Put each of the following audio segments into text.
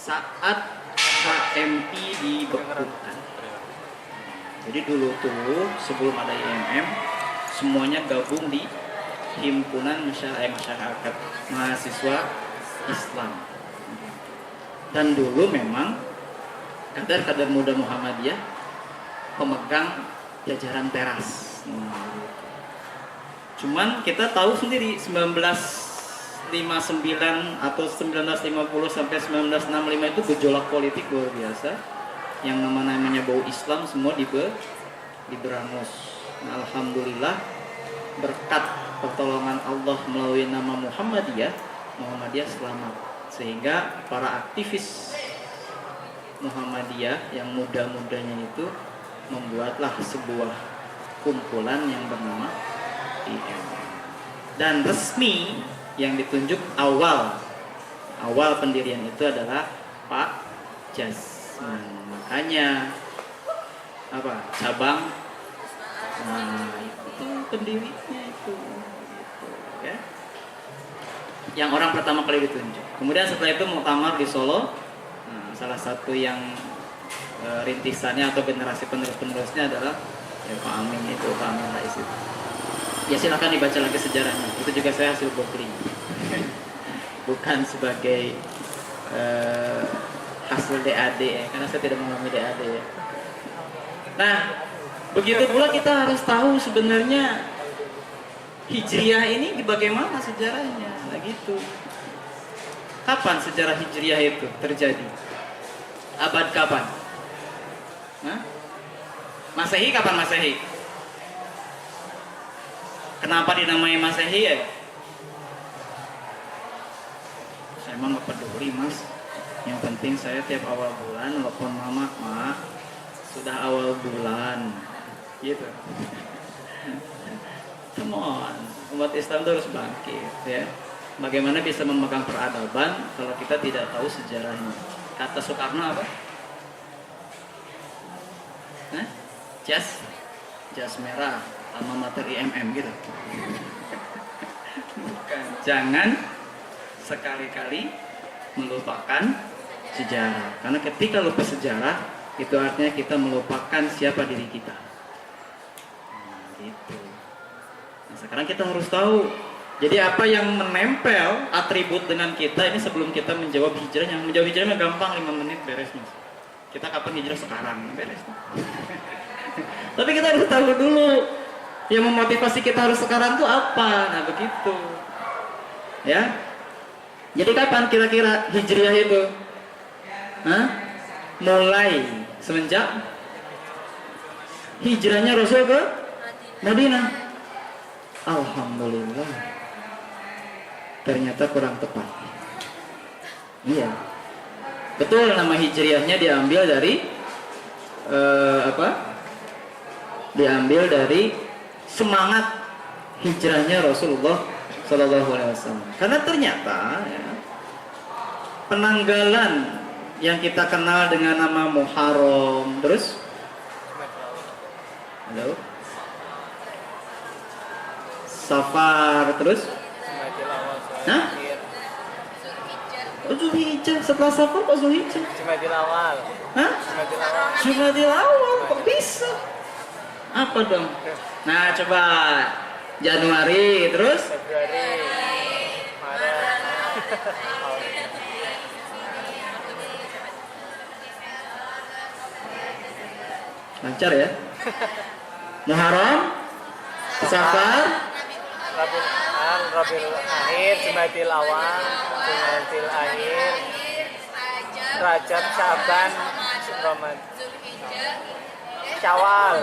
saat HMI dibekukan. Jadi dulu tuh sebelum ada IMM semuanya gabung di himpunan masyarakat mahasiswa Islam. Dan dulu memang kader-kader muda Muhammadiyah pemegang jajaran teras. Cuman kita tahu sendiri 1959 atau 1950 sampai 1965 itu gejolak politik luar biasa. Yang namanya bau Islam semua diberangus. Nah, alhamdulillah berkat pertolongan Allah melalui nama Muhammadiyah selamat. Sehingga para aktivis Muhammadiyah yang muda-mudanya itu membuatlah sebuah kumpulan yang bernama IMM. Dan resmi yang ditunjuk awal pendirian itu adalah Pak Jasman. Makanya cabang, itu pendirinya itu ya. Yang orang pertama kali ditunjuk. Kemudian setelah itu muktamar di Solo. Salah satu yang rintisannya atau generasi penerusnya adalah Pak Amin Rais itu. Ya silakan dibaca lagi sejarahnya. Itu juga saya hasil googling. Bukan sebagai hasil DAD ya, karena saya tidak mengalami DAD ya. Nah, begitu pula kita harus tahu sebenarnya Hijriah ini bagaimana sejarahnya. Nah gitu. Kapan sejarah Hijriah itu terjadi? Abad kapan? Masehi kapan Masehi? Kenapa dinamai Masehi ya? Saya emang gak peduli mas. Yang penting saya tiap awal bulan telepon mama, sudah awal bulan, gitu. Come on, umat Islam itu harus bangkit, ya. Bagaimana bisa memegang peradaban kalau kita tidak tahu sejarahnya? Kata Soekarno apa? Jas merah, alma mater IMM gitu. Bukan. Jangan sekali-kali melupakan sejarah. Karena ketika lupa sejarah, itu artinya kita melupakan siapa diri kita. Gitu. Nah, sekarang kita harus tahu. Jadi apa yang menempel atribut dengan kita ini sebelum kita menjawab hijrah. Yang menjawab hijrahnya gampang, 5 menit beres mas. Kita kapan hijrah sekarang, beres. Tapi kita harus tahu dulu yang memotivasi kita harus sekarang tuh apa. Nah begitu. Ya. Jadi kapan kira-kira hijriah itu? Mulai semenjak hijrahnya Rasul ke Madinah. Alhamdulillah. Ternyata kurang tepat. Iya. Betul, nama hijriahnya diambil dari diambil dari semangat hijrahnya Rasulullah Sallallahu Alaihi Wasallam. Karena ternyata ya, penanggalan yang kita kenal dengan nama Muharram, terus Safar, terus Zulhijjah. Setelah Safar kok Zulhijjah? Jumadil Awal. Jumadil Awal kok bisa? Apa dong? Nah coba Januari, terus Februari, Maret. lancar ya. Muharram, Safar, Rabiul Akhir, Jumadil Awal, Jumadil Akhir, Rajab, Syaban, Ramadan, Syawal.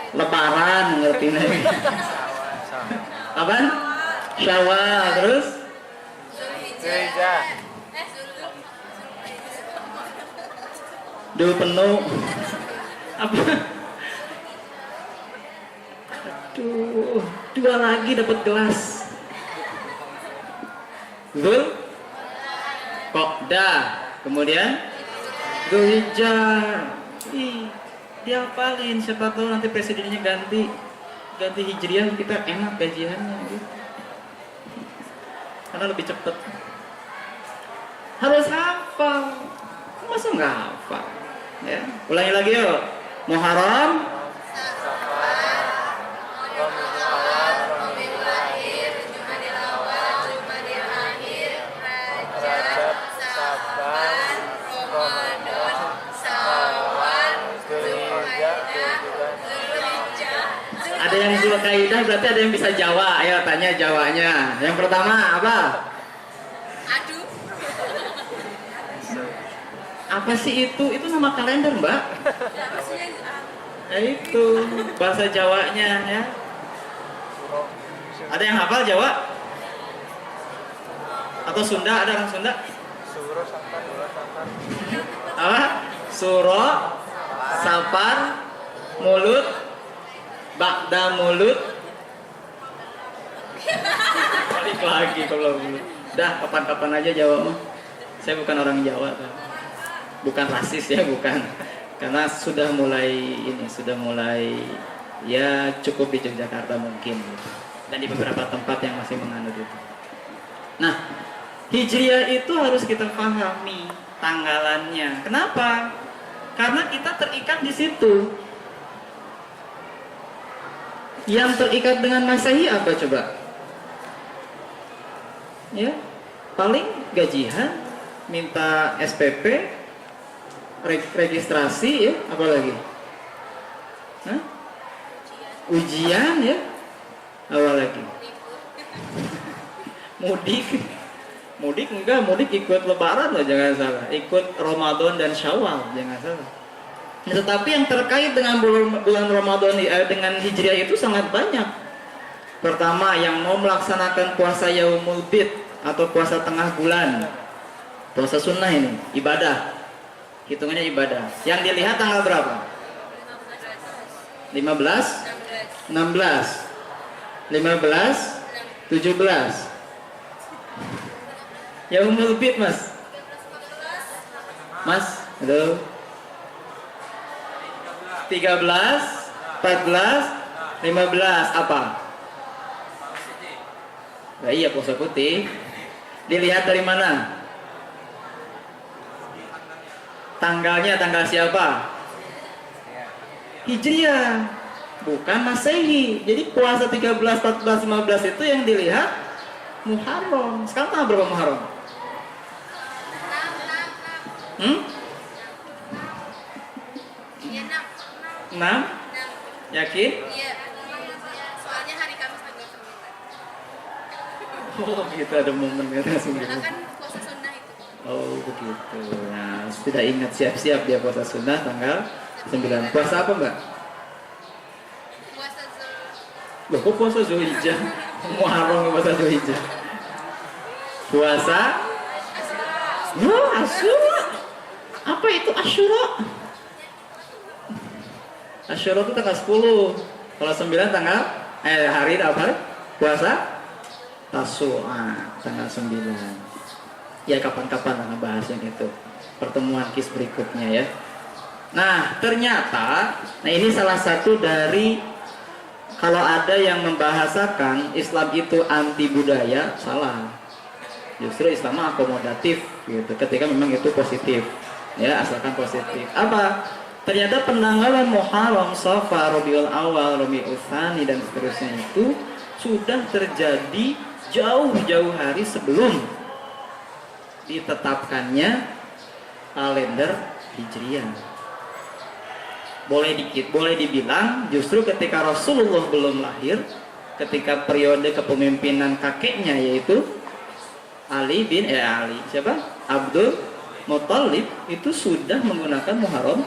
Lebaran ngerti nih. Apaan? Syawal, terus Zulhijjah. Dul penuh. Apa? Aduh, 2 lagi dapat gelas. Zul Qa'dah, kemudian Zulhijjah. Diapalin, siapa tahu nanti presidennya ganti hijriah, kita enak gajiannya gitu. karena lebih cepat. Harus hafal. Masa nggak hafal? Ya, ulangi lagi yuk. Muharram, Rajab, Saban, Ramadan, Syawal, Dzulhijjah, ada yang Zulkaidah berarti ada yang bisa Jawa. Ayo tanya Jawanya. Yang pertama apa? Aduh. Apa sih itu? Itu nama kalender, Mbak. Ya itu bahasa Jawanya ya. Ada yang hafal Jawa? Atau Sunda? Ada orang Sunda? Suro, Safar, Apa? Suro, Safar, Mulut, Ba'da Mulut. Balik lagi kalau mulut. Dah kapan-kapan aja Jawa mah. Saya bukan orang Jawa, kan. Bukan rasis ya, bukan. Karena sudah mulai ya cukup di Yogyakarta mungkin gitu. Dan di beberapa tempat yang masih menganut itu. Nah, Hijriah itu harus kita pahami tanggalannya. Kenapa? Karena kita terikat di situ. Yang terikat dengan Masehi apa coba? Ya, paling gajian, minta SPP, registrasi ya, apa lagi? Hah? Ujian ya, apa lagi? Mudik enggak, mudik ikut Lebaran loh, jangan salah. Ikut Ramadan dan Syawal, jangan salah. Nah, tetapi yang terkait dengan bulan Ramadan dengan Hijriah itu sangat banyak. Pertama, yang mau melaksanakan puasa Yaumul Bid atau puasa tengah bulan, puasa sunnah ini, ibadah. Hitungannya ibadah. Yang dilihat tanggal berapa? 15, 16, 15, 17. Yaumul Bid, Mas. Mas, halo. 13, 14, 15 apa? Nah, iya puasa putih. Dilihat dari mana? Tanggalnya tanggal siapa? Hijriah, bukan Masehi. Jadi puasa 13, 14, 15 itu yang dilihat Muharram. Sekarang tanggal berapa Muharram? Iya, 6? Yakin? Iya. Soalnya hari Kamis tanggal 9. Oh gitu, ada momen kata Karena kan puasa sunnah itu. Oh begitu. Nah, tidak ingat siap-siap dia puasa sunnah tanggal 9. Puasa apa Mbak? Puasa Loh kok puasa Zulhijjah? Muharram puasa Zulhijjah. Puasa? Oh, Asyura. Apa itu Asyura? Asyura itu tanggal 10. Kalau 9 tanggal hari apa? Puasa Tasu'a tanggal 9. Ya kapan-kapan lah ngebahas yang itu. Pertemuan KIS berikutnya ya. Nah, ternyata ini salah satu dari, kalau ada yang membahasakan Islam itu anti budaya, salah. Justru Islam akomodatif gitu. Ketika memang itu positif. Ya, asalkan positif. Apa? Ternyata penanggalan Muharram, Safar, Rabiul Awal, Rabiul Tsani dan seterusnya itu sudah terjadi jauh-jauh hari sebelum ditetapkannya kalender Hijriah. Boleh dibilang justru ketika Rasulullah belum lahir, ketika periode kepemimpinan kakeknya yaitu Abdul Muthalib itu sudah menggunakan Muharram,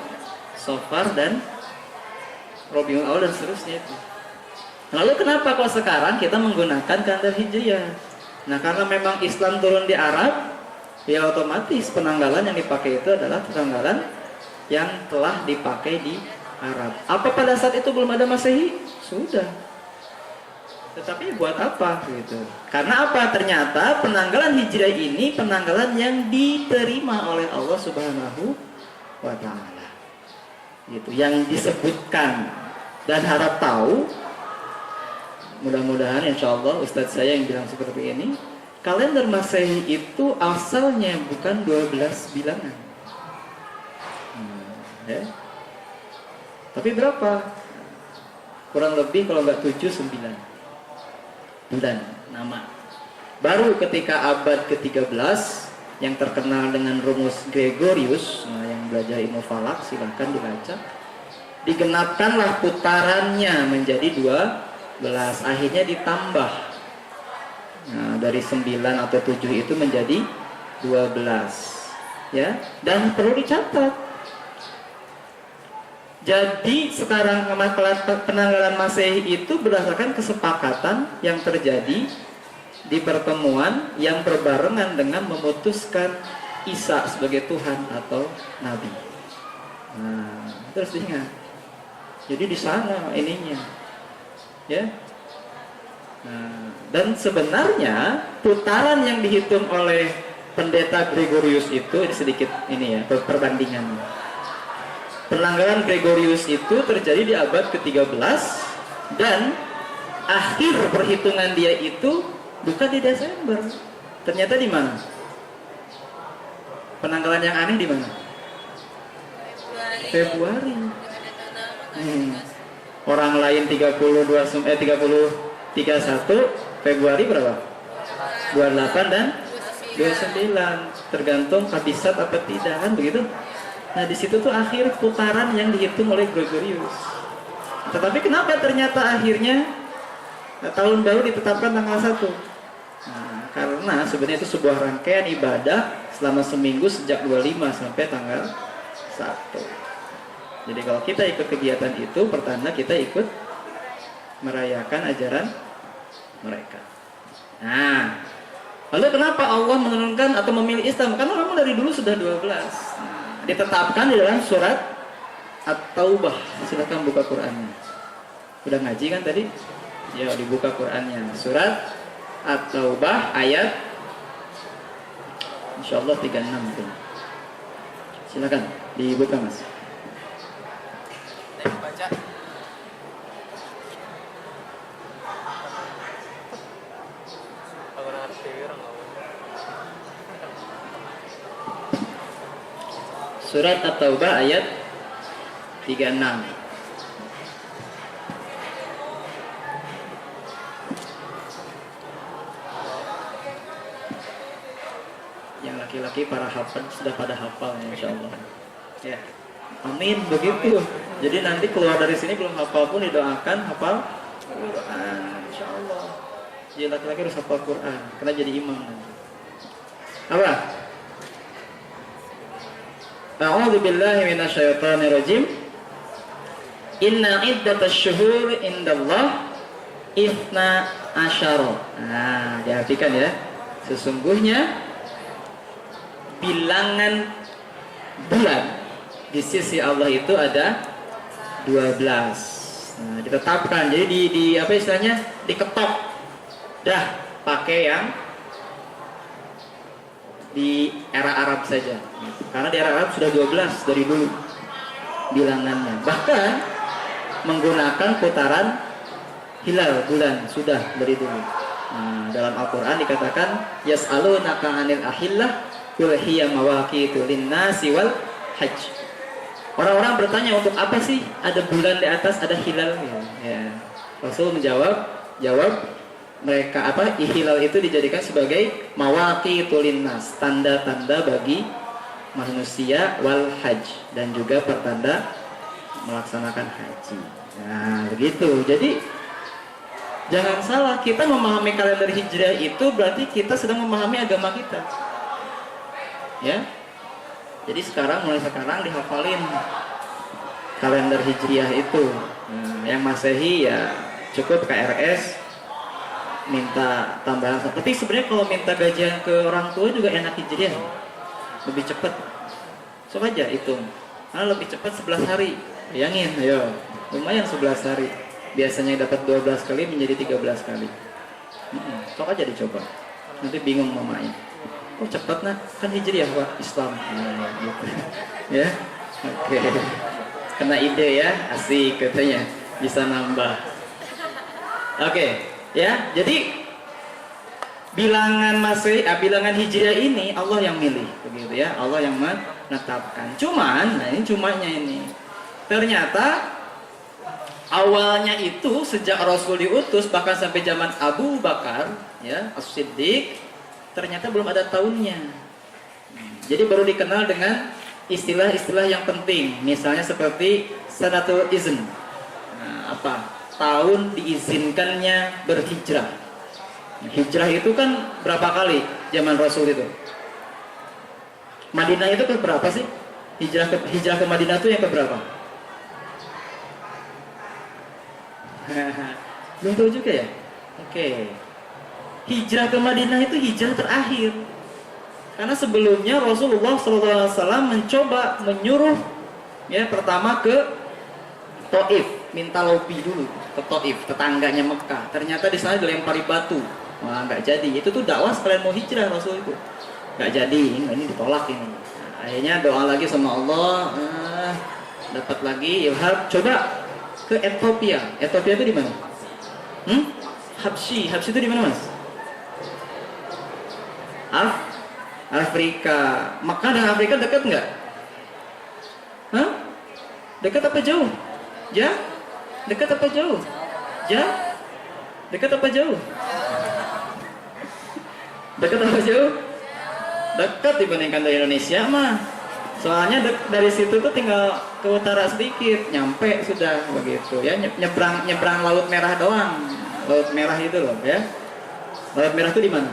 Safar dan Rabiul Awal dan seterusnya itu. Lalu kenapa kalau sekarang kita menggunakan kalender Hijriah? Nah, karena memang Islam turun di Arab, ya otomatis penanggalan yang dipakai itu adalah penanggalan yang telah dipakai di Arab. Apa pada saat itu belum ada Masehi? Sudah. Tetapi buat apa gitu? Karena apa? Ternyata penanggalan Hijriah ini penanggalan yang diterima oleh Allah Subhanahu wa taala. Gitu, yang disebutkan, dan harap tahu, mudah-mudahan insya Allah Ustadz saya yang bilang seperti ini, kalender Masehi itu asalnya bukan 12 bilangan. Ya. Tapi berapa? Kurang lebih kalau nggak 7, 9 bulan nama. Baru ketika abad ke-13 yang terkenal dengan rumus Gregorius, nah yang belajar ilmu falak silahkan dibaca, digenapkanlah putarannya menjadi 12, akhirnya ditambah. Nah, dari 9 atau 7 itu menjadi 12. Ya, dan perlu dicatat. Jadi sekarang penanggalan Masehi itu berdasarkan kesepakatan yang terjadi di pertemuan yang berbarengan dengan memutuskan Isa sebagai Tuhan atau Nabi. Nah, terus diingat. Jadi di sana ininya, ya. Nah, dan sebenarnya putaran yang dihitung oleh pendeta Gregorius itu ini sedikit ini ya perbandingannya. Penanggalan Gregorius itu terjadi di abad ke-13 dan akhir perhitungan dia itu bukan di Desember. Ternyata di mana? Penanggalan yang aneh di mana? Februari. Orang lain 31 Februari berapa? 28 dan 29 tergantung kabisat apa tidak kan begitu. Nah di situ tuh akhir putaran yang dihitung oleh Gregorius. Tetapi kenapa ternyata akhirnya tahun baru ditetapkan tanggal 1? Nah, karena sebenarnya itu sebuah rangkaian ibadah selama seminggu sejak 25 sampai tanggal 1. Jadi kalau kita ikut kegiatan itu pertanda kita ikut merayakan ajaran mereka. Nah, lalu kenapa Allah menurunkan atau memilih Islam? Karena memang dari dulu sudah 12. Nah, ditetapkan di dalam surat At-Taubah. Silakan buka Qur'annya. Udah ngaji kan tadi? Ya, dibuka Qur'annya. Surat At-Taubah ayat insyaallah 36. Silakan dibuka Mas. Baca. Aku ngerti orang Surat At-Taubah ayat 36. Yang laki-laki para hafal sudah pada hafal ya insyaallah. Ya. Amin begitu. Jadi nanti keluar dari sini belum hafal pun didoakan hafal Quran insyaallah. Jadi laki-laki harus hafal Quran karena jadi imam nanti. Apa? A'udzu billahi minasyaitonir rajim. Inna iddatasy syuhur indallah 12. Nah, diartikan ya. Sesungguhnya bilangan bulan di sisi Allah itu ada 12. Nah, ditetapkan. Jadi di apa istilahnya? Diketok. Dah pakai yang di era Arab saja. Karena di era Arab sudah 12 dari dulu bilangannya. Bahkan menggunakan putaran hilal bulan sudah dari dulu. Nah, dalam Al-Qur'an dikatakan yas'alunaka 'anil ahillah qul hiya mawaqitu lin-nasi wal hajj. Orang-orang bertanya untuk apa sih ada bulan di atas, ada hilal ya. Rasul jawab mereka hilal itu dijadikan sebagai mawaqitu lin-nas, tanda-tanda bagi manusia wal hajj dan juga pertanda melaksanakan haji. Nah, begitu. Jadi jangan salah, kita memahami kalender Hijriah itu berarti kita sedang memahami agama kita. Ya. Jadi mulai sekarang dihafalin kalender Hijriah itu. Nah, yang Masehi ya cukup KRS minta tambahan. Tapi sebenarnya kalau minta gajian ke orang tua juga enak Hijriah. Lebih cepat. Coba aja hitung. Karena lebih cepat 11 hari. Bayangin, ayo. Lumayan 11 hari. Biasanya dapat 12 kali menjadi 13 kali. Sok aja dicoba. Nanti bingung mamanya. Oh cepat nak, kan Hijriah Pak, Islam. Nah, gitu. Ya. Oke. Kena ide ya, asik katanya. Bisa nambah. Oke, ya. Jadi bilangan bilangan Hijriah ini Allah yang milih, begitu ya. Allah yang menetapkan. Cuman, nah ini cumanya ini. Ternyata awalnya itu sejak Rasul diutus bahkan sampai zaman Abu Bakar ya, As-Siddiq, ternyata belum ada tahunnya. Jadi baru dikenal dengan istilah-istilah yang penting. Misalnya seperti sanatul izn. Nah, apa? Tahun diizinkannya berhijrah. Hijrah itu kan berapa kali zaman Rasul itu? Madinah itu ke berapa sih? Hijrah ke Madinah itu yang ke berapa? Belum tahu juga ya? Oke. Hijrah ke Madinah itu hijrah terakhir. Karena sebelumnya Rasulullah SAW mencoba menyuruh ya pertama ke Taif, minta lobi dulu ke Taif, tetangganya Mekah. Ternyata di sana dilempari batu. Wah, nggak jadi. Itu tuh dakwah sekalian mau hijrah Rasul itu. Nggak jadi, ini ditolak ini. Nah, akhirnya doa lagi sama Allah, dapat lagi ilham. Coba ke Ethiopia. Ethiopia itu di mana? Habsyi itu di mana, Mas? Afrika. Mekah dan Afrika dekat nggak? Hah? Dekat apa jauh? Ya? Dekat apa jauh? Ya? Dekat apa jauh? Dekat apa jauh? Dekat dibandingkan dari Indonesia mah. Soalnya dari situ tuh tinggal ke utara sedikit, nyampe sudah begitu ya. Nyebrang Laut Merah doang. Laut Merah itu loh ya. Laut Merah itu di mana?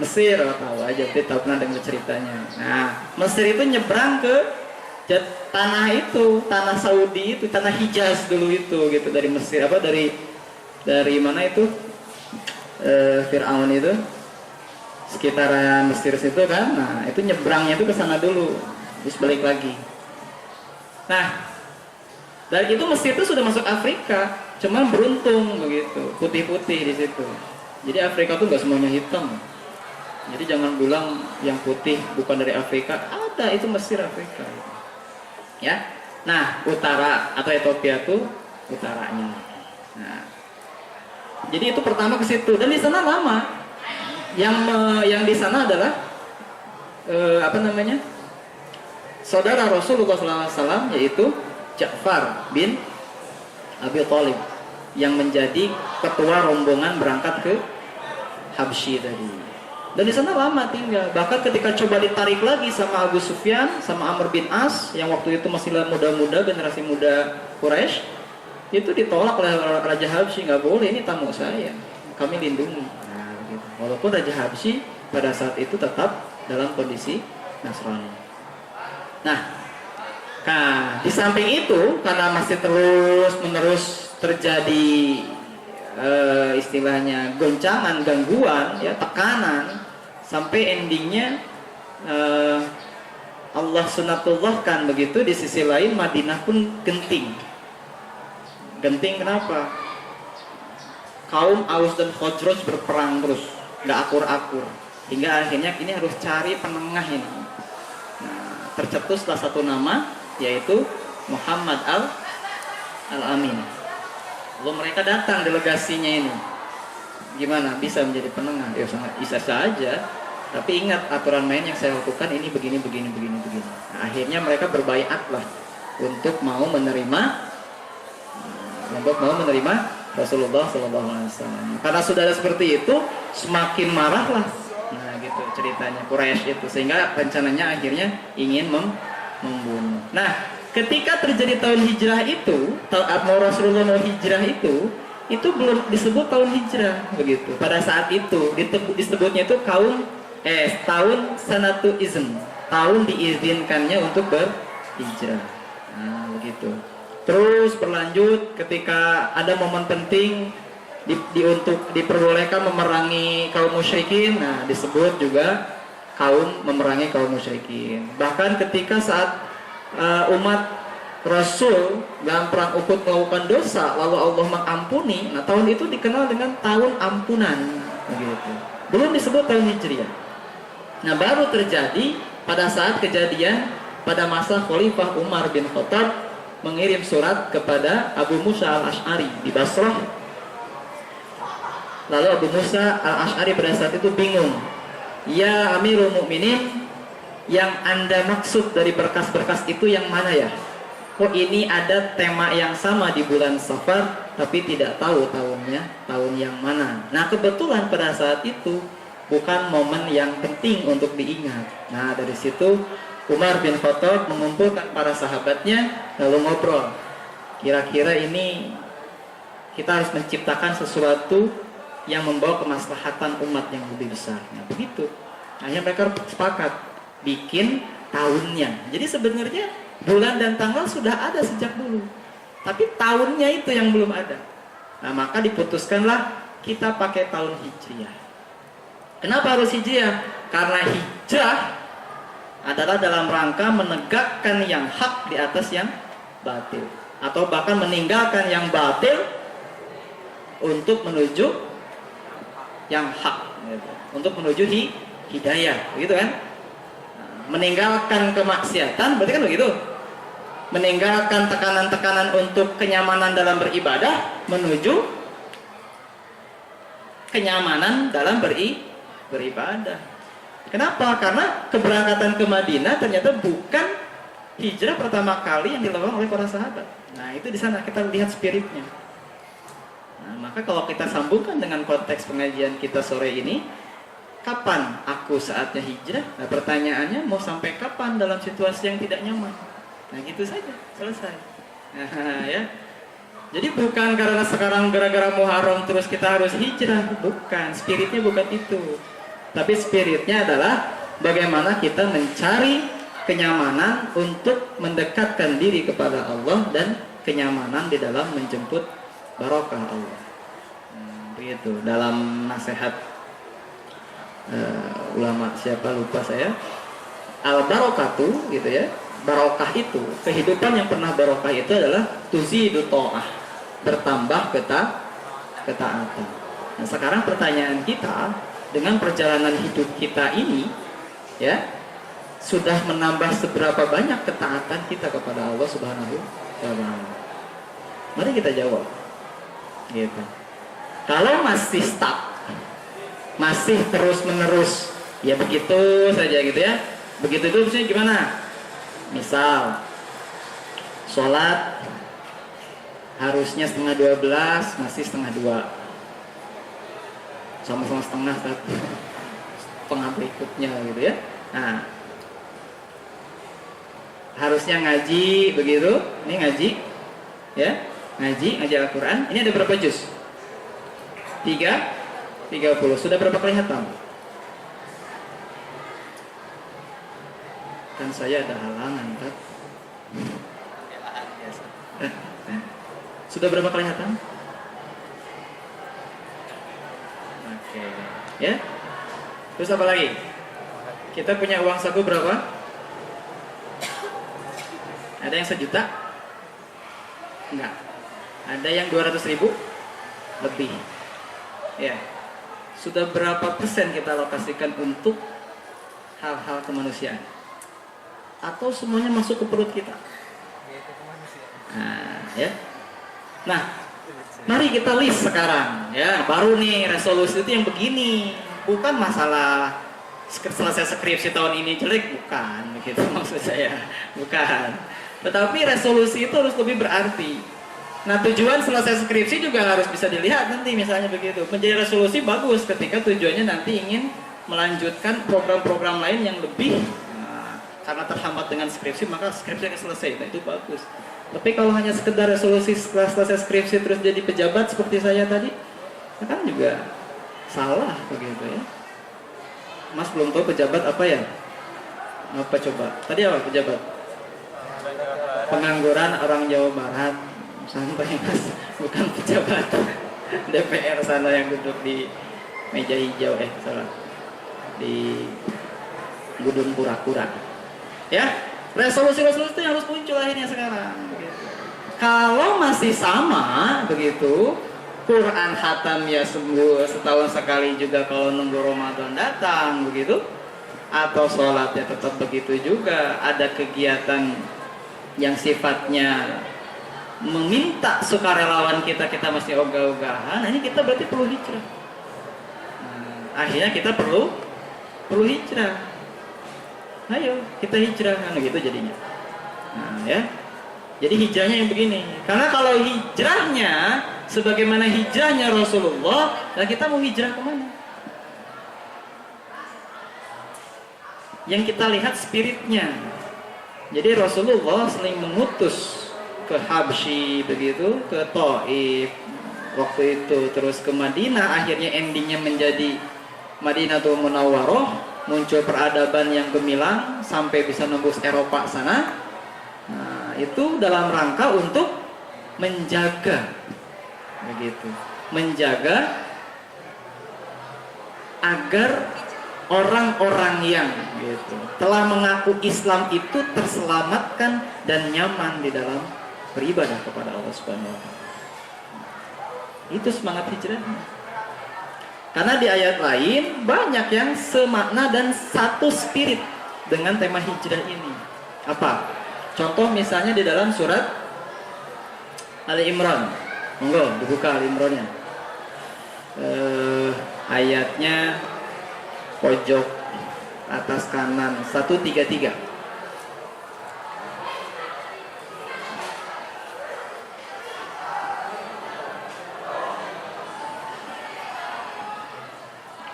Mesir, tahu aja, tahu pernah dengar ceritanya. Nah, Mesir itu nyebrang ke tanah itu, tanah Saudi itu, tanah Hijaz dulu itu gitu, dari Mesir dari mana itu? Fir'aun itu sekitaran Mesir situ kan. Nah, itu nyebrangnya itu ke sana dulu, terus balik lagi. Nah, dari itu Mesir itu sudah masuk Afrika, cuman beruntung begitu, putih-putih di situ. Jadi Afrika tuh nggak semuanya hitam. Jadi jangan bilang yang putih bukan dari Afrika, ada itu Mesir Afrika. Ya. Nah, utara atau Ethiopia tuh utaranya. Nah, jadi itu pertama ke situ dan di sana lama. Yang di sana adalah saudara Rasulullah SAW, yaitu Ja'far bin Abi Thalib yang menjadi ketua rombongan berangkat ke Habsyi tadi. Dan di sana lama tinggal. Bahkan ketika coba ditarik lagi sama Abu Sufyan, sama Amr bin As yang waktu itu masih muda-muda, generasi muda Quraisy, itu ditolak oleh Raja Habsyi. Nggak boleh, ini tamu saya, kami lindungi. Nah, gitu. Walaupun Raja Habsyi pada saat itu tetap dalam kondisi Nasrani. Nah, di samping itu karena masih terus-menerus terjadi istilahnya goncangan, gangguan, ya tekanan, sampai endingnya Allah sunatullahkan begitu. Di sisi lain Madinah pun genting. Genting kenapa? Kaum Aus dan Khazraj berperang terus, nggak akur-akur, hingga akhirnya ini harus cari penengah ini. Nah, tercetuslah satu nama, yaitu Muhammad Al-Amin. Lalu mereka datang delegasinya ini, gimana bisa menjadi penengah? Ya sangat bisa saja, tapi ingat aturan main yang saya lakukan ini begini. Nah, akhirnya mereka berbaiat lah untuk mau menerima Rasulullah SAW. Karena sudah ada seperti itu, semakin marahlah. Nah, gitu ceritanya Quraisy itu, sehingga rencananya akhirnya ingin membunuh. Nah, ketika terjadi tahun hijrah itu, mau Rasulullah mau hijrah itu belum disebut tahun hijrah begitu. Pada saat itu disebutnya itu tahun sanatu izn, tahun diizinkannya untuk berhijrah. Nah, begitu. Terus berlanjut ketika ada momen penting untuk diperbolehkan memerangi kaum musyrikin. Nah, disebut juga memerangi kaum musyrikin. Bahkan ketika saat umat Rasul dalam perang Uhud melakukan dosa, lalu Allah mengampuni. Nah, tahun itu dikenal dengan tahun ampunan, begitu. Belum disebut tahun hijriah. Nah, baru terjadi pada saat kejadian pada masa Khalifah Umar bin Khattab mengirim surat kepada Abu Musa al-Ash'ari di Basrah. Lalu Abu Musa al-Ash'ari pada saat itu bingung. Ya Amirul Mukminin, yang Anda maksud dari berkas-berkas itu yang mana ya? Kok ini ada tema yang sama di bulan Safar, tapi tidak tahu tahunnya, tahun yang mana. Nah kebetulan pada saat itu bukan momen yang penting untuk diingat. Nah dari situ Umar bin Khattab mengumpulkan para sahabatnya, lalu ngobrol. Kira-kira ini kita harus menciptakan sesuatu yang membawa kemaslahatan umat yang lebih besar. Nah begitu. Akhirnya mereka sepakat bikin tahunnya. Jadi sebenarnya bulan dan tanggal sudah ada sejak dulu, tapi tahunnya itu yang belum ada. Nah maka diputuskanlah kita pakai tahun Hijriah. Kenapa harus Hijriah? Karena hijrah adalah dalam rangka menegakkan yang hak di atas yang batil, atau bahkan meninggalkan yang batil untuk menuju yang hak, gitu. Untuk menuju hidayah, gitu kan? Meninggalkan kemaksiatan, berarti kan begitu. Meninggalkan tekanan-tekanan untuk kenyamanan dalam beribadah menuju kenyamanan dalam beribadah. Kenapa? Karena keberangkatan ke Madinah ternyata bukan hijrah pertama kali yang dilakukan oleh para sahabat. Nah, itu di sana kita lihat spiritnya. Nah, maka kalau kita sambungkan dengan konteks pengajian kita sore ini, kapan aku saatnya hijrah? Nah, pertanyaannya mau sampai kapan dalam situasi yang tidak nyaman? Nah, gitu saja, selesai. Nah, ya. Jadi bukan karena sekarang gara-gara Muharram terus kita harus hijrah, bukan. Spiritnya bukan itu. Tapi spiritnya adalah bagaimana kita mencari kenyamanan untuk mendekatkan diri kepada Allah dan kenyamanan di dalam menjemput barokah Allah. Begitu. Dalam nasihat ulama siapa lupa saya, al barokatu gitu ya. Barokah itu, kehidupan yang pernah barokah itu adalah tuzidu ta'ah, bertambah ketaatan. Nah, sekarang pertanyaan kita, dengan perjalanan hidup kita ini, ya, sudah menambah seberapa banyak ketaatan kita kepada Allah Subhanahu wa Ta'ala? Mari kita jawab. Gitu. Kalau masih stuck, masih terus-menerus, ya begitu saja gitu ya. Begitu itu maksudnya gimana? Misal sholat harusnya 11:30, masih 11:30, sama-sama setengah satu setengah berikutnya gitu ya. Nah, harusnya ngaji begitu, ini ngaji ya, ngaji Al-Quran. Ini ada berapa juz? 30. Sudah berapa kali hatam? Kan saya ada halangan kan? Sudah berapa kali hatam? Oke, ya. Terus apa lagi? Kita punya uang saku berapa? Ada yang 1 juta? Enggak. Ada yang 200.000? Lebih. Ya. Sudah berapa persen kita alokasikan untuk hal-hal kemanusiaan? Atau semuanya masuk ke perut kita? Nah, ya. Nah, mari kita list sekarang, ya. Baru nih resolusi itu yang begini, bukan masalah selesai skripsi tahun ini jelek, bukan, begitu maksud saya, bukan. Tetapi resolusi itu harus lebih berarti. Nah, tujuan selesai skripsi juga harus bisa dilihat nanti, misalnya begitu. Menjadi resolusi bagus ketika tujuannya nanti ingin melanjutkan program-program lain yang lebih. Karena terhambat dengan skripsi, maka skripsi akan selesai. Nah, itu bagus. Tapi kalau hanya sekedar resolusi setelah selesai skripsi terus jadi pejabat seperti saya tadi, kan juga salah begitu ya. Mas belum tahu pejabat apa ya? Apa coba? Tadi apa pejabat? Pengangguran orang Jawa Barat. Santai Mas, bukan pejabat DPR sana yang duduk di meja hijau, salah. Di Gedung Kura-Kura. Ya, resolusi-resolusi itu yang harus muncul akhirnya sekarang. Begitu. Kalau masih sama begitu, Quran khatam ya setahun sekali juga kalau nunggu Ramadan datang begitu, atau sholatnya tetap begitu juga, ada kegiatan yang sifatnya meminta sukarelawan kita masih ogah-ogahan. Nah, ini kita berarti perlu hijrah. akhirnya kita perlu hijrah. Ayo kita hijrah kan gitu jadinya. Nah, ya. Jadi hijrahnya yang begini. Karena kalau hijrahnya sebagaimana hijrahnya Rasulullah, nah kita mau hijrah kemana? Yang kita lihat spiritnya. Jadi Rasulullah sering mengutus ke Habsyi begitu, ke Taif waktu itu, terus ke Madinah, akhirnya endingnya menjadi Madinatul Munawwarah, muncul peradaban yang gemilang sampai bisa nembus Eropa sana. Nah, itu dalam rangka untuk menjaga begitu, menjaga agar orang-orang yang gitu telah mengaku Islam itu terselamatkan dan nyaman di dalam beribadah kepada Allah Subhanahu wa taala. Itu semangat hijrahnya. Karena di ayat lain banyak yang semakna dan satu spirit dengan tema hijrah ini. Apa? Contoh misalnya di dalam surat Ali Imran. Monggo dibuka Ali Imrannya. Ayatnya pojok atas kanan 133.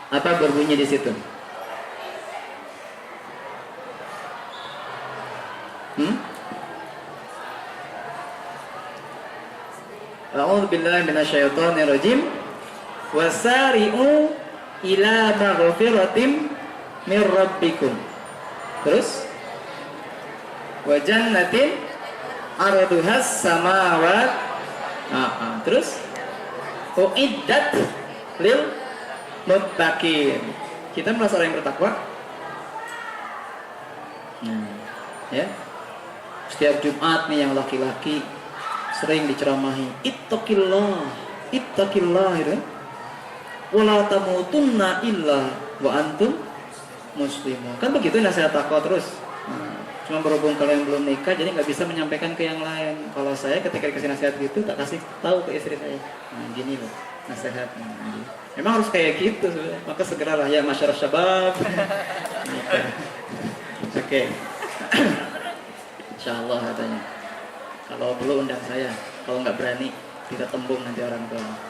Apa berbunyi di situ? A'udzu billahi minasyaitonir rajim. Wasari'u ila maghfiratim mir rabbikum. Terus wa jannatin arduhas samawat. Terus uiddat lil muttaqin. Kita merasa orang yang bertakwa. Ya. Setiap Jumat nih yang laki-laki sering diceramahi ittaqillah itu. Wala tamutunna illa wa antum muslimun. Kan begitu nasihat takwa terus. Cuma berhubung kalian belum nikah jadi nggak bisa menyampaikan ke yang lain. Kalau saya ketika dikasih nasihat gitu tak kasih tahu ke istri saya. Gini loh nasihatnya. Memang harus kayak gitu sebenarnya. Maka segeralah ya masyarakat syabab. Oke. Insyaallah katanya. Kalau perlu undang saya. Kalau nggak berani kita tembung nanti orang tua.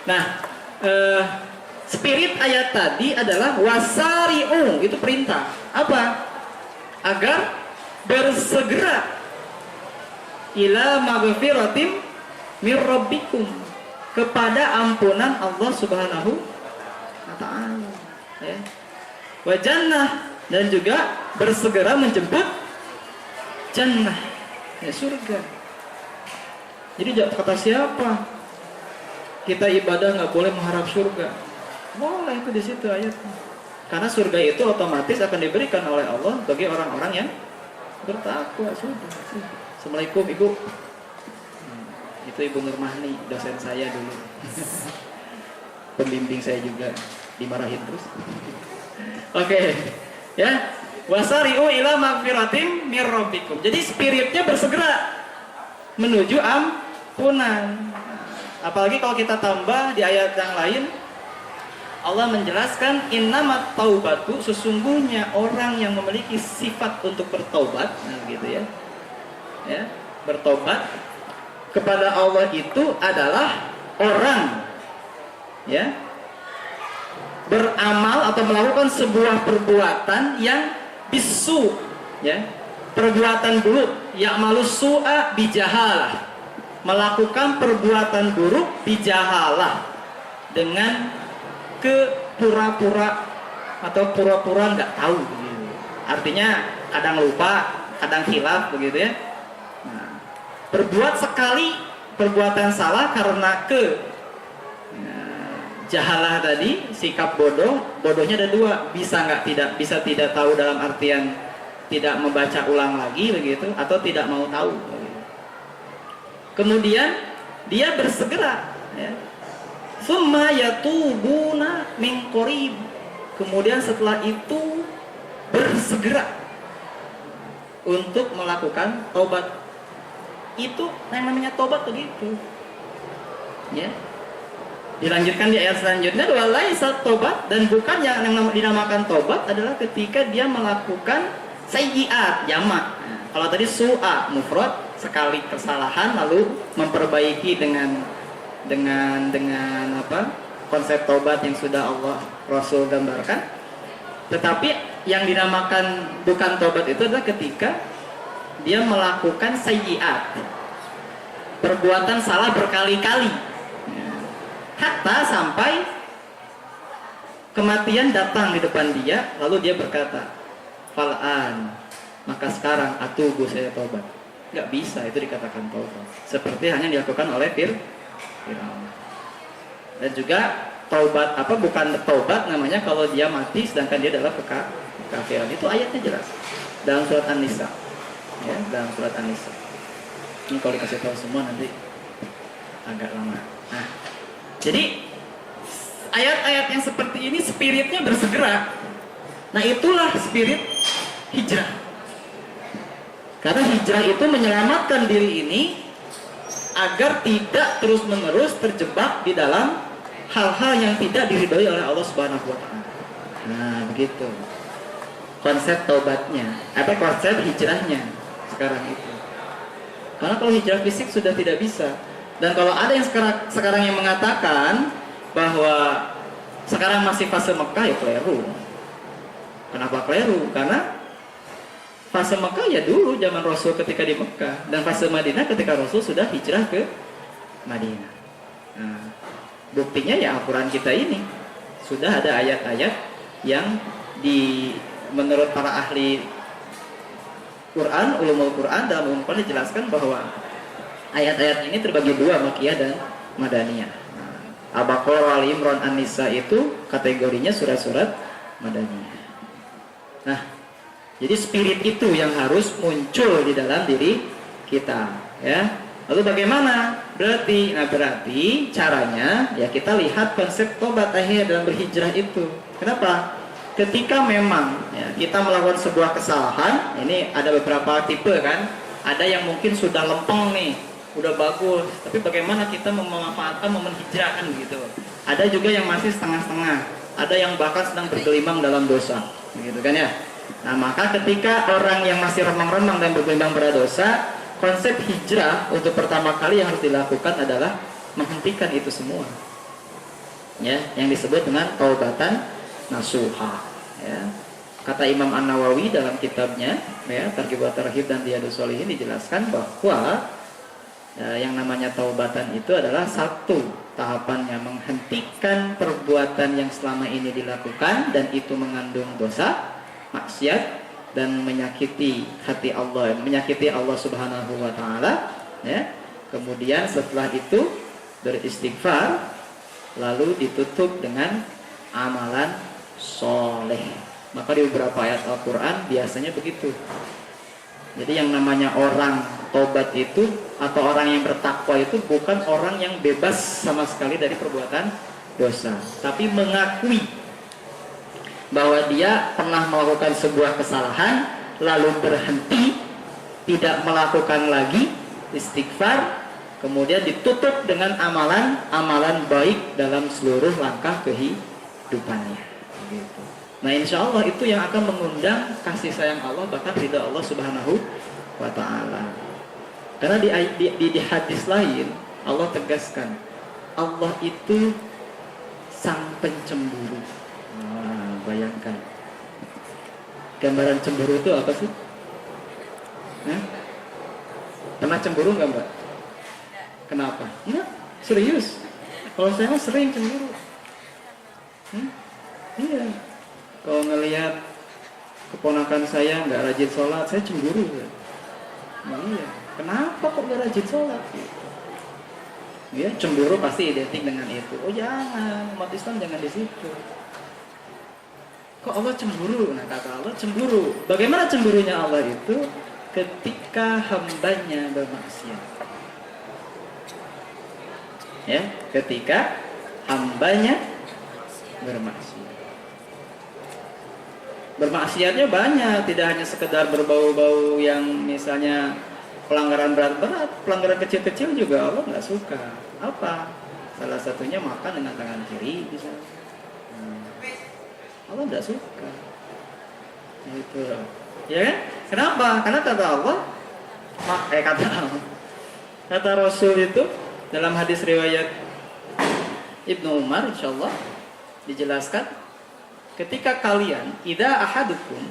Nah, spirit ayat tadi adalah wasari'u, itu perintah. Apa? Agar bersegera ila maghfiratim mir rabbikum, kepada ampunan Allah Subhanahu wa taala, ya. Wa jannah, dan juga bersegera menjemput jannah, ya, surga. Jadi kata siapa? Kita ibadah nggak boleh mengharap surga. Boleh, itu di situ ayatnya. Karena surga itu otomatis akan diberikan oleh Allah bagi orang-orang yang bertakwa. Sudah. Assalamualaikum Ibu. Itu Ibu Nurmahni, dosen saya dulu. Pembimbing saya juga, dimarahin terus. Oke. Ya. Wasari'u ila magfiratim mir rabbikum. Jadi spiritnya bersegera menuju ampunan. Apalagi kalau kita tambah di ayat yang lain, Allah menjelaskan innamat taubatu, sesungguhnya orang yang memiliki sifat untuk bertaubat, gitu ya. Ya, bertobat kepada Allah itu adalah orang, ya, beramal atau melakukan sebuah perbuatan yang bisu, ya, perbuatan buruk, ya'malu su'a bijahalah, melakukan perbuatan buruk bijahalah, dengan pura-pura atau pura-pura nggak tahu, gitu. Artinya kadang lupa, kadang khilaf, begitu ya. Nah, berbuat sekali perbuatan salah karena jahalah tadi, sikap bodoh. Bodohnya ada dua, bisa tidak tahu dalam artian tidak membaca ulang lagi begitu, atau tidak mau tahu begitu. Kemudian dia bersegera, ya. Summa yatubuna min qarib. Kemudian setelah itu bersegera untuk melakukan taubat. Itu yang namanya taubat begitu, ya. Dilanjutkan di ayat selanjutnya, walaisa tobat, dan bukan yang dinamakan tobat adalah ketika dia melakukan sayyiat jamak. Nah, kalau tadi su'a mufrad, sekali kesalahan lalu memperbaiki dengan apa? Konsep tobat yang sudah Allah Rasul gambarkan. Tetapi yang dinamakan bukan tobat itu adalah ketika dia melakukan sayyiat, perbuatan salah berkali-kali. Hatta sampai kematian datang di depan dia, lalu dia berkata, "Fal'an, maka sekarang atubu, saya tobat." Nggak bisa itu dikatakan tobat. Seperti hanya dilakukan oleh Fir'aun. Dan juga taubat apa bukan taubat namanya kalau dia mati sedangkan dia adalah kekafiran. Itu ayatnya jelas dalam surat An-Nisa. Ya, dalam surat An-Nisa. Ini kalau dikasih tahu semua nanti agak lama. Nah, jadi ayat-ayat yang seperti ini spiritnya bersegera. Nah, itulah spirit hijrah. Karena hijrah itu menyelamatkan diri ini agar tidak terus-menerus terjebak di dalam hal-hal yang tidak diridhoi oleh Allah Subhanahu wa taala. Nah, begitu. Konsep taubatnya, konsep hijrahnya sekarang itu. Karena kalau hijrah fisik sudah tidak bisa. Dan kalau ada yang sekarang yang mengatakan bahwa sekarang masih fase Mekah, ya keliru. Kenapa keliru? Karena fase Mekah ya dulu zaman Rasul ketika di Mekah, dan fase Madinah ketika Rasul sudah hijrah ke Madinah. Nah, buktinya ya Al-Quran kita ini sudah ada ayat-ayat yang menurut para ahli Quran, ulumul Quran, dalam ulumul Quran dijelaskan bahwa ayat-ayat ini terbagi dua, Makkiyah dan Madaniyah. Al-Baqarah, Ali Imran, An-Nisa itu kategorinya surat-surat Madaniyah. Nah, jadi spirit itu yang harus muncul di dalam diri kita, ya. Lalu bagaimana? Berarti caranya ya kita lihat konsep tobat akhirnya dalam berhijrah itu. Kenapa? Ketika memang ya, kita melakukan sebuah kesalahan, ini ada beberapa tipe kan. Ada yang mungkin sudah lempeng nih, udah bagus, tapi bagaimana kita memanfaatkan momen hijrah kan gitu. Ada juga yang masih setengah-setengah, ada yang bahkan sedang bergelimang dalam dosa, begitu kan ya. Nah, maka ketika orang yang masih remang-remang dan bergelimang pada dosa, konsep hijrah untuk pertama kali yang harus dilakukan adalah menghentikan itu semua, ya, yang disebut dengan taubatan nasuha, ya. Kata Imam An-Nawawi dalam kitabnya, ya, Targhib wa Tarhib dan Riyadhus Shalihin, dijelaskan bahwa yang namanya taubatan itu adalah satu tahapannya menghentikan perbuatan yang selama ini dilakukan dan itu mengandung dosa, maksiat, dan menyakiti hati Allah, menyakiti Allah Subhanahu wa taala, ya. Kemudian setelah itu beristighfar, lalu ditutup dengan amalan soleh. Maka di beberapa ayat Al-Quran biasanya begitu. Jadi yang namanya orang tobat itu atau orang yang bertakwa itu bukan orang yang bebas sama sekali dari perbuatan dosa, tapi mengakui bahwa dia pernah melakukan sebuah kesalahan, lalu berhenti, tidak melakukan lagi, istighfar, kemudian ditutup dengan amalan baik dalam seluruh langkah kehidupannya. Gitu. Nah, insya Allah itu yang akan mengundang kasih sayang Allah, bahkan ridha Allah Subhanahu wa ta'ala. Karena di hadis lain Allah tegaskan, Allah itu sang pencemburu. Nah, bayangkan, gambaran cemburu itu apa sih? Pernah cemburu nggak, Mbak? Kenapa? Enggak, serius. Kalau saya mah sering cemburu. Iya. Kalau ngelihat keponakan saya nggak rajin sholat, saya cemburu. Nah, iya. Kenapa kok nggak rajin sholat? Ya, cemburu pasti identik dengan itu. Oh jangan, umat Islam jangan di situ. Kok Allah cemburu? Nah, kata Allah cemburu. Bagaimana cemburunya Allah itu? Ketika hambanya bermaksiat. Ya, ketika hambanya bermaksiat. Bermaksiatnya banyak, tidak hanya sekedar berbau-bau yang misalnya pelanggaran berat-berat, pelanggaran kecil-kecil juga Allah nggak suka. Apa? Salah satunya makan dengan tangan kiri misalnya. Allah tidak suka. Itu. Ya kan? Kenapa? Karena kata Allah, kata Rasul itu dalam hadis riwayat Ibnu Umar insyaallah dijelaskan ketika kalian idza ahadukum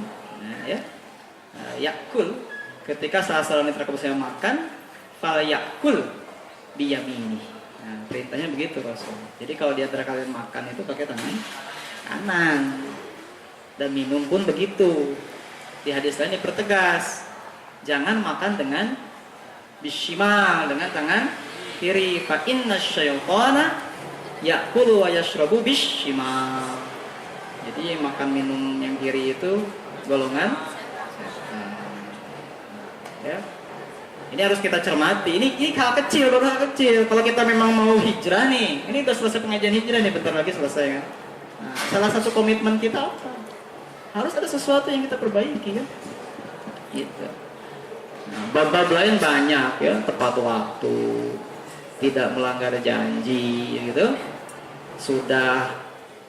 yakul, ketika salah seorang mitra saya makan fal yakul biyamini. Nah, perintahnya begitu Rasul. Jadi kalau di antara kalian makan itu pakai tangan kanan. Dan minum pun begitu. Di hadis lain dipertegas, jangan makan dengan bishimal, dengan tangan kiri. Fa inna syaitana ya'kulu wa yashrabu bishimal. Jadi makan minum yang kiri itu golongan setan. Ya. Ini harus kita cermati. Ini hal kecil, baru hal kecil. Kalau kita memang mau hijrah nih, ini udah selesai pengajian hijrah nih, bentar lagi selesai kan. Nah, salah satu komitmen kita apa? Harus ada sesuatu yang kita perbaiki kan. Gitu. Nah, bab-bab lain banyak ya, tepat waktu, tidak melanggar janji, gitu. Sudah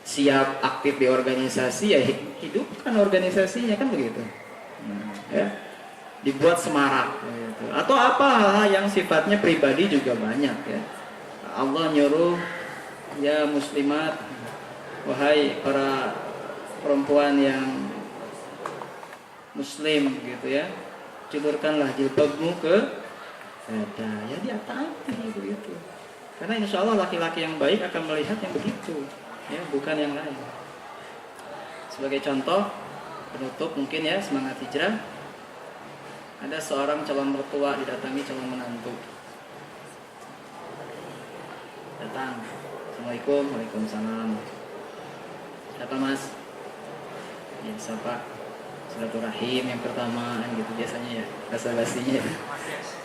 siap aktif di organisasi ya hidupkan organisasinya kan begitu. Ya. Dibuat semarak gitu. Atau apa hal-hal yang sifatnya pribadi juga banyak ya. Allah nyuruh ya muslimat, wahai para perempuan yang muslim gitu ya, julurkanlah jilbabmu ke dada. Ya diataati begitu. Karena insya Allah laki-laki yang baik akan melihat yang begitu, ya bukan yang lain. Sebagai contoh penutup mungkin ya semangat hijrah. Ada seorang calon mertua didatangi calon menantu. Datang, Assalamualaikum, Waalaikumsalam. Siapa mas? Ya siapa? Silaturahim yang pertama gitu biasanya ya, basa-basinya.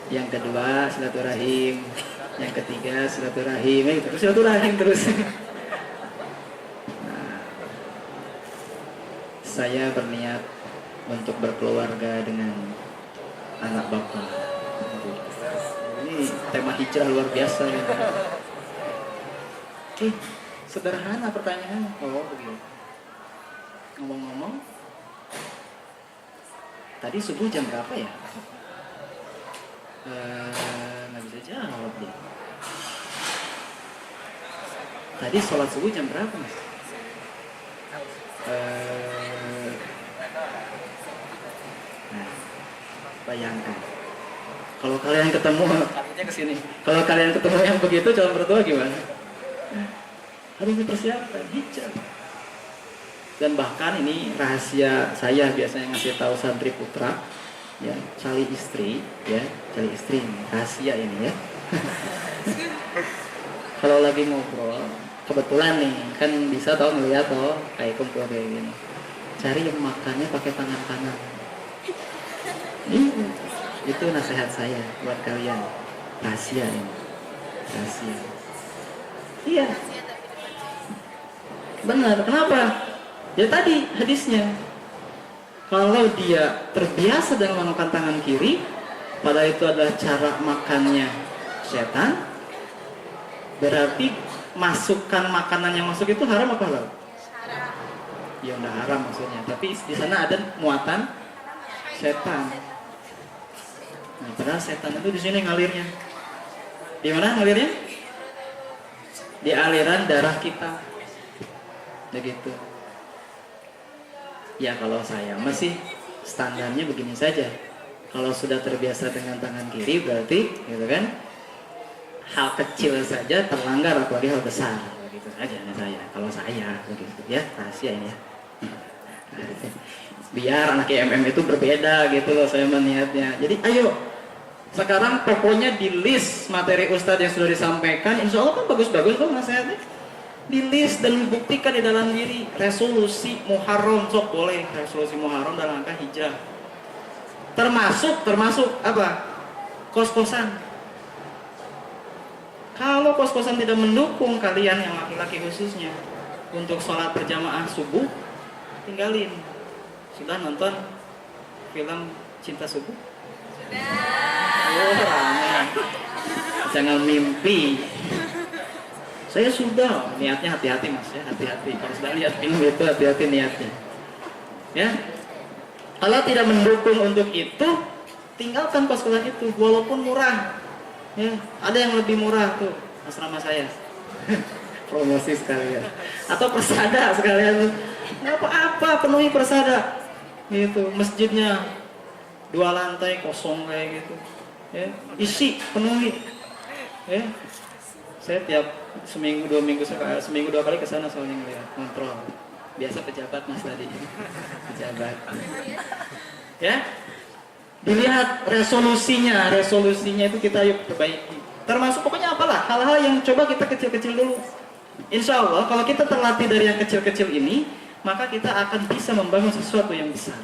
Yang kedua silaturahim, yang ketiga silaturahim, gitu. Silaturahim terus. Nah, saya berniat untuk berkeluarga dengan anak bapak. Ini tema hijrah luar biasa ya. Sederhana pertanyaan. Oh begitu. Ngomong-ngomong, tadi subuh jam berapa ya? Nggak bisa jawab deh. Tadi sholat subuh jam berapa mas? Nah, bayangkan. Kalau kalian ketemu, artinya kesini. Kalau kalian ketemu yang begitu, calon mertua gimana? Harus dipersiapkan, hijab. Dan bahkan ini rahasia saya biasanya ngasih tahu santri putra, ya cari istri, ya cari istri ini, rahasia ini ya. Kalau lagi ngobrol, kebetulan nih kan bisa tau ngeliat toh kayak kumpul kayak gini. Cari yang makannya pakai tangan kanan. Itu nasihat saya buat kalian. Rahasia ini, rahasia. Iya. Benar. Kenapa? Ya tadi hadisnya, kalau dia terbiasa dengan menggunakan tangan kiri, padahal itu adalah cara makannya setan, berarti masukkan makanan yang masuk itu haram apa halal? Haram. Ya udah haram maksudnya, tapi di sana ada muatan setan. Nah, padahal setan itu di sini ngalirnya. Di mana ngalirnya? Di aliran darah kita. Begitu. Ya kalau saya masih standarnya begini saja. Kalau sudah terbiasa dengan tangan kiri berarti gitu kan, hal kecil saja terlanggar apalagi hal besar. Begitu saja saya. Kalau saya begitu ya, rahasia ini ya. Biar anak IMM itu berbeda gitu loh saya meniatnya. Jadi ayo sekarang pokoknya di list materi Ustadz yang sudah disampaikan, insya Allah kan bagus-bagus tuh nasihatnya. Di list dan buktikan di dalam diri. Resolusi Muharram, sok boleh resolusi Muharram dalam rangka hijrah. Termasuk apa? Kos-kosan. Kalau kos-kosan tidak mendukung kalian yang laki-laki khususnya untuk sholat berjamaah subuh, tinggalin. Sudah nonton film Cinta Subuh? Sudah. Oh, ramai. Jangan mimpi. Saya sudah, niatnya hati-hati mas ya, hati-hati. Kalau sudah lihat film itu hati-hati niatnya. Ya, kalau tidak mendukung untuk itu, tinggalkan kos-kosan itu, walaupun murah. Ya, ada yang lebih murah tuh, asrama saya. Promosi sekalian. Atau persada sekalian. Nggak apa-apa, penuhi persada. Gitu, masjidnya 2 lantai kosong kayak gitu. Ya, isi, penuhi. Ya, saya tiap seminggu 2 kali ke sana soalnya ngeliat kontrol. Biasa pejabat mas tadi. Pejabat. Ya, dilihat resolusinya itu kita yuk perbaiki. Termasuk pokoknya apalah hal-hal yang coba kita kecil-kecil dulu. Insya Allah kalau kita terlatih dari yang kecil-kecil ini, maka kita akan bisa membangun sesuatu yang besar.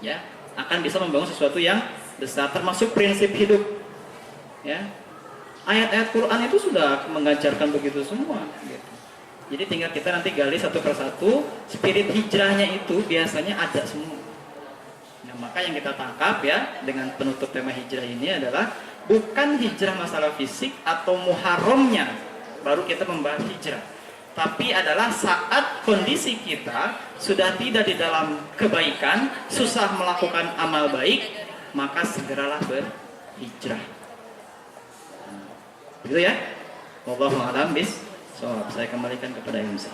Ya, akan bisa membangun sesuatu yang besar, termasuk prinsip hidup. Ya, ayat-ayat Quran itu sudah mengajarkan begitu semua. Gitu. Jadi tinggal kita nanti gali satu persatu. Spirit hijrahnya itu biasanya ada semua. Nah, maka yang kita tangkap ya dengan penutup tema hijrah ini adalah bukan hijrah masalah fisik atau muharramnya baru kita membahas hijrah. Tapi adalah saat kondisi kita sudah tidak di dalam kebaikan, susah melakukan amal baik, maka segeralah berhijrah. Gitu ya. Wallahu a'lam bis. So, saya kembalikan kepada Imsa.